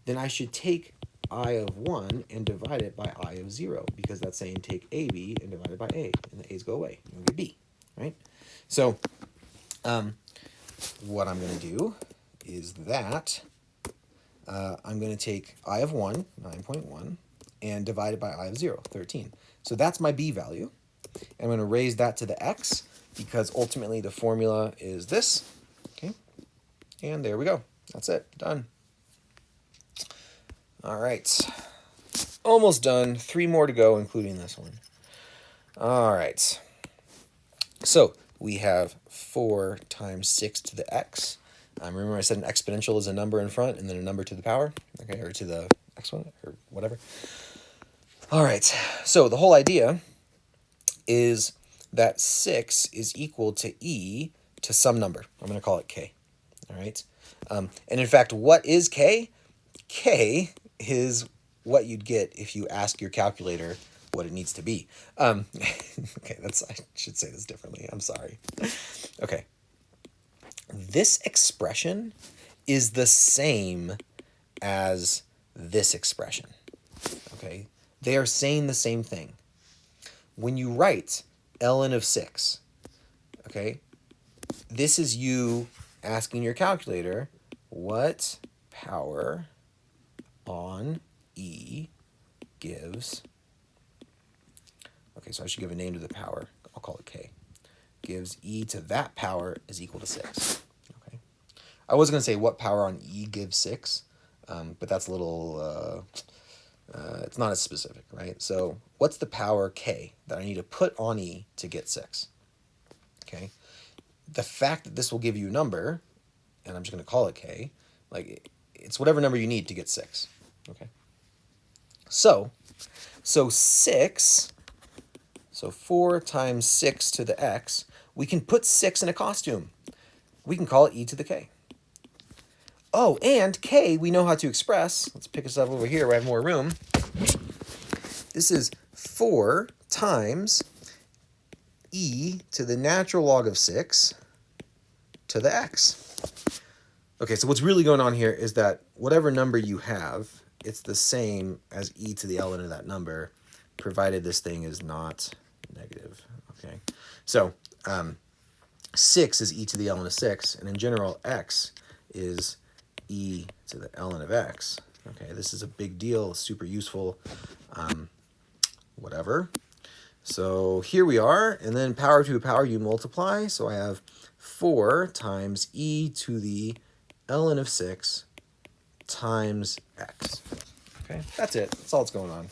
then I should take I of 1 and divide it by I of 0 because that's saying take AB and divide it by A, and the A's go away. You'll get B, right? So what I'm going to do is that I'm going to take I of 1, 9.1, and divide it by I of 0, 13. So that's my B value. I'm going to raise that to the x because ultimately the formula is this. Okay, and there we go. That's it. Done. All right. Almost done. 3 more to go, including this one. All right. So we have 4 times 6 to the x. Remember I said an exponential is a number in front and then a number to the power, okay, or to the exponent or whatever. All right. So the whole idea is that 6 is equal to e to some number. I'm going to call it k. All right. And in fact, what is k? K is what you'd get if you ask your calculator what it needs to be. Okay, I should say this differently. I'm sorry. Okay. This expression is the same as this expression. Okay? They are saying the same thing. When you write ln of 6, okay, this is you asking your calculator what power on E gives, okay, so I should give a name to the power. I'll call it K. Gives E to that power is equal to 6. Okay. I was going to say what power on E gives 6, but that's a little, it's not as specific, right? So what's the power K that I need to put on E to get 6? Okay. The fact that this will give you a number, and I'm just going to call it K, like it's whatever number you need to get 6. Okay. So 6, so 4 times 6 to the x, we can put 6 in a costume. We can call it e to the k. Oh, and k we know how to express. Let's pick this up over here where I have more room. This is 4 times e to the natural log of 6 to the x. Okay, so what's really going on here is that whatever number you have, it's the same as e to the ln of that number, provided this thing is not negative. Okay, so 6 is e to the ln of 6, and in general, x is e to the ln of x. Okay, this is a big deal, super useful, whatever. So here we are, and then power to a power you multiply, so I have 4 times e to the ln of 6 times x. Okay, that's it. That's all that's going on.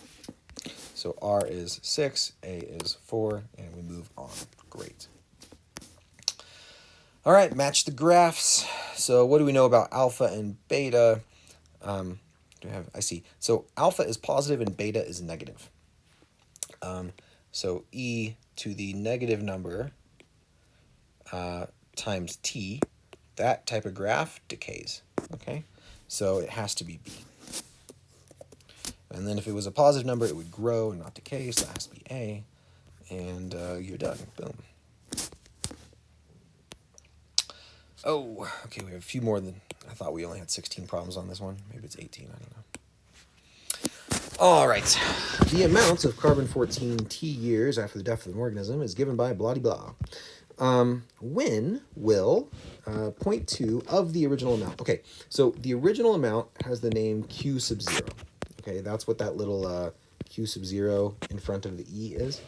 So r is 6, a is 4, and we move on. Great. All right, match the graphs. So what do we know about alpha and beta? I see. So alpha is positive and beta is negative. So e to the negative number times t, that type of graph decays. Okay, so it has to be b. And then if it was a positive number, it would grow and not decay, so that has to be a. And you're done. Boom. Oh, okay, we have a few more than I thought. We only had 16 problems on this one. Maybe it's 18, I don't know. All right. The amount of carbon-14 T years after the death of an organism is given by blah-de-blah. When will 0.2 of the original amount? Okay, so the original amount has the name Q sub 0. Okay, that's what that little Q sub 0 in front of the E is.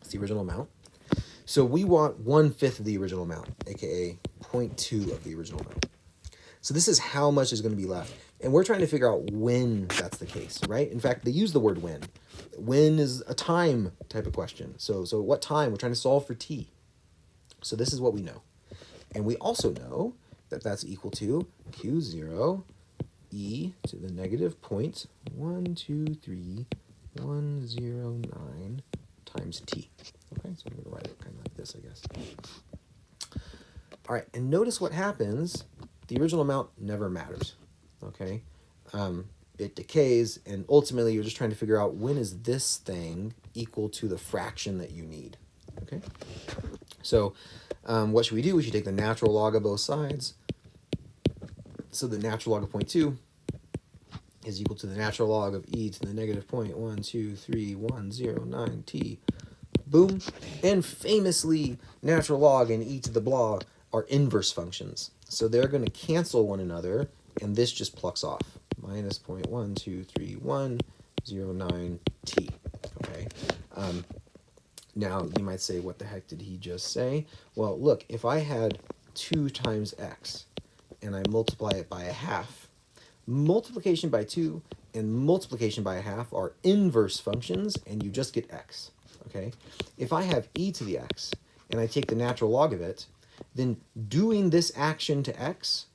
It's the original amount. So we want 1/5 of the original amount, aka 0.2 of the original amount. So this is how much is going to be left. And we're trying to figure out when that's the case, right? In fact, they use the word when. When is a time type of question. So what time? We're trying to solve for t. So this is what we know. And we also know that that's equal to Q0 e to the negative 0.123109 times t. Okay, so I'm going to write it kind of like this, I guess. All right, and notice what happens. The original amount never matters, okay? It decays, and ultimately you're just trying to figure out when is this thing equal to the fraction that you need, okay? So what should we do? We should take the natural log of both sides. So the natural log of 0.2 is equal to the natural log of e to the negative 0.12310 t. Boom. And famously, natural log and e to the blah are inverse functions. So they're going to cancel one another, and this just plucks off. Minus 0.12310 t. Okay. Now, you might say, what the heck did he just say? Well, look, if I had 2 times x, and I multiply it by a half, multiplication by 2 and multiplication by a half are inverse functions, and you just get x. Okay? If I have e to the x, and I take the natural log of it, then doing this action to x,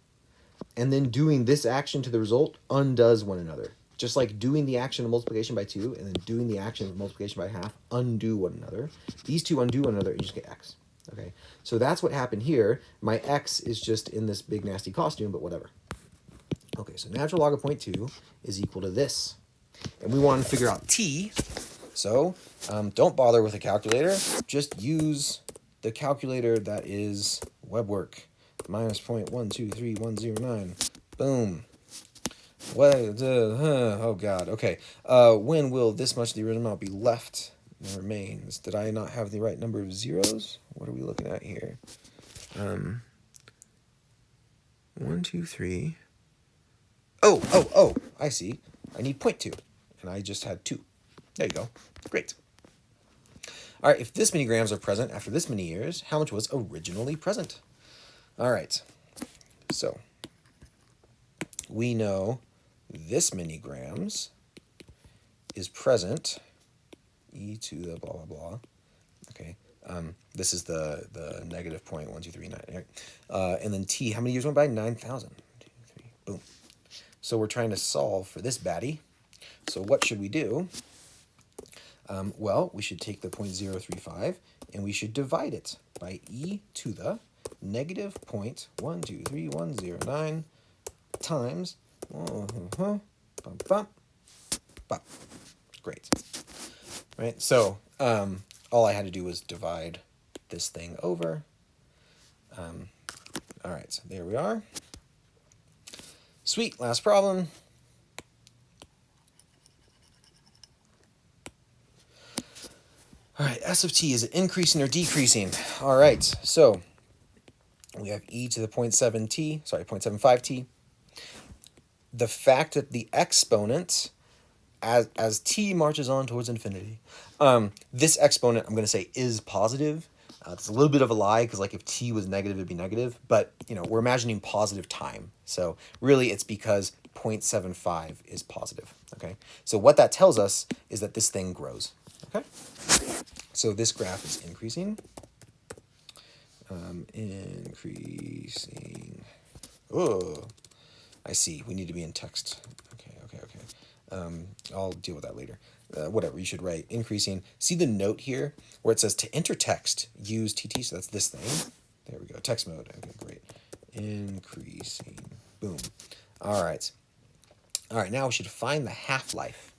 and then doing this action to the result undoes one another. Just like doing the action of multiplication by 2 and then doing the action of multiplication by half undo one another. These two undo one another, and you just get x. Okay, so that's what happened here. My x is just in this big nasty costume, but whatever. Okay, so natural log of 0.2 is equal to this. And we want to figure out t, so don't bother with a calculator. Just use the calculator that is WebWork. Minus 0.123109. Boom. What? Oh God. Okay. When will this much of the original amount be left and remains? Did I not have the right number of zeros? What are we looking at here? 1, 2, 3, Oh, I see. I need 0.2. And I just had 2. There you go. Great. All right, if this many grams are present after this many years, how much was originally present? All right, so we know this many grams is present, e to the blah, blah, blah. Okay, this is the negative 0.1239, right? And then t, how many years went by? 9,000. 1, 2, 3, boom. So we're trying to solve for this baddie. So what should we do? Well, we should take the 0.035 and we should divide it by e to the negative 0.123109 times, great, right? So all I had to do was divide this thing over. All right, so there we are. Sweet, last problem. All right, S of t, is it increasing or decreasing? All right, so we have e to the 0.75t. The fact that the exponent, as t marches on towards infinity, this exponent, I'm going to say, is positive. It's a little bit of a lie, because like if t was negative, it'd be negative. But we're imagining positive time. So really, it's because 0.75 is positive. Okay, so what that tells us is that this thing grows. Okay, so this graph is increasing. Increasing. Oh, I see. We need to be in text. Okay. I'll deal with that later. Whatever, you should write increasing. See the note here where it says to enter text, use TT, so that's this thing. There we go, text mode. Okay, great. Increasing. Boom. All right, now we should find the half-life.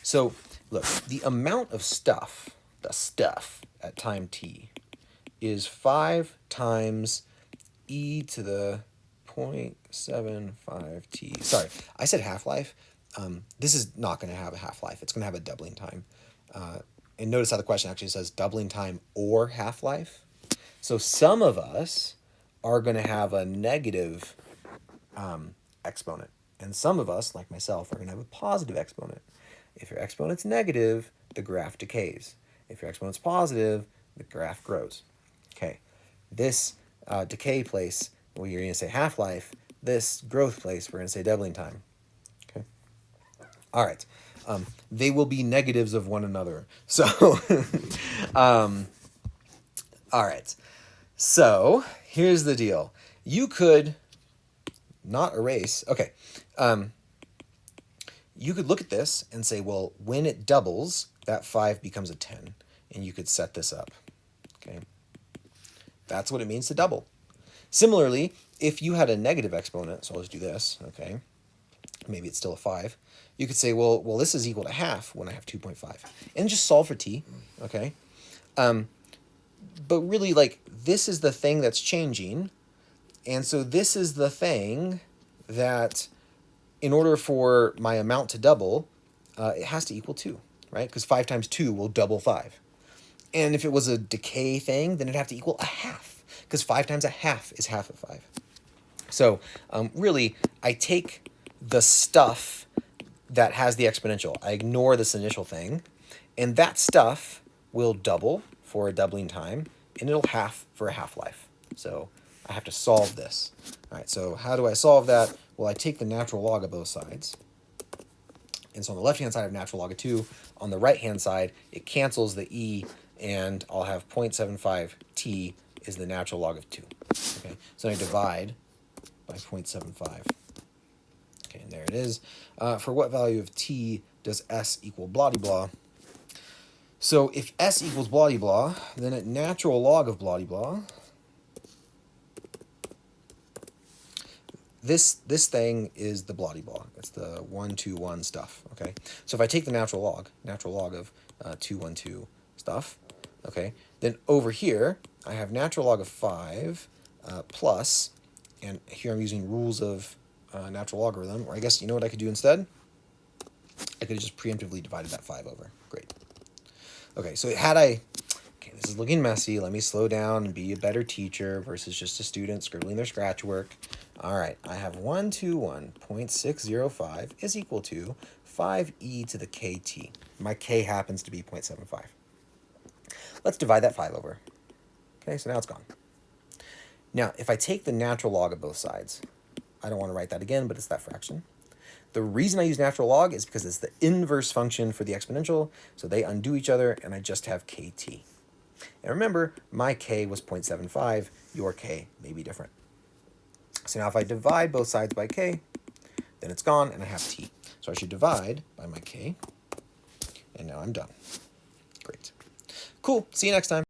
So look, the amount of stuff, at time t is 5 times e to the 0.75t. Sorry, I said half-life. This is not going to have a half-life. It's going to have a doubling time. And notice how the question actually says doubling time or half-life. So some of us are going to have a negative exponent. And some of us, like myself, are going to have a positive exponent. If your exponent's negative, the graph decays. If your exponent's positive, the graph grows. Okay, this decay place, well, you're going to say half-life. This growth place, we're going to say doubling time. Okay. All right. They will be negatives of one another. So, all right. So here's the deal. You could not erase. Okay. You could look at this and say, well, when it doubles, that 5 becomes a 10. And you could set this up. Okay. That's what it means to double. Similarly, if you had a negative exponent, so let's do this, okay, maybe it's still a 5, you could say, well, this is equal to half when I have 2.5, and just solve for t, okay? But really, like, this is the thing that's changing, and so this is the thing that, in order for my amount to double, it has to equal 2, right? Because 5 times 2 will double 5. And if it was a decay thing, then it'd have to equal a half, because 5 times a half is half of 5. So really, I take the stuff that has the exponential. I ignore this initial thing, and that stuff will double for a doubling time, and it'll half for a half-life. So I have to solve this. All right, so how do I solve that? Well, I take the natural log of both sides. And so on the left-hand side, I have natural log of 2. On the right-hand side, it cancels the e, and I'll have 0.75t is the natural log of 2. Okay, so I divide by 0.75. Okay, and there it is. For what value of t does s equal blah-de-blah? So if s equals blah-de-blah, then at natural log of blah-de-blah, this thing is the blah-de-blah. It's the 1, 2, 1 stuff, okay? So if I take the natural log of 2, 1, 2 stuff, okay, then over here, I have natural log of 5 plus, and here I'm using rules of natural logarithm, or I guess, you know what I could do instead? I could have just preemptively divided that 5 over. Great. Okay, so okay, this is looking messy. Let me slow down and be a better teacher versus just a student scribbling their scratch work. All right, I have 121.605 is equal to 5e to the kt. My k happens to be 0.75. Let's divide that 5 over. Okay, so now it's gone. Now, if I take the natural log of both sides, I don't want to write that again, but it's that fraction. The reason I use natural log is because it's the inverse function for the exponential, so they undo each other, and I just have kt. And remember, my k was 0.75, your k may be different. So now if I divide both sides by k, then it's gone, and I have t. So I should divide by my k, and now I'm done. Great. Cool, see you next time.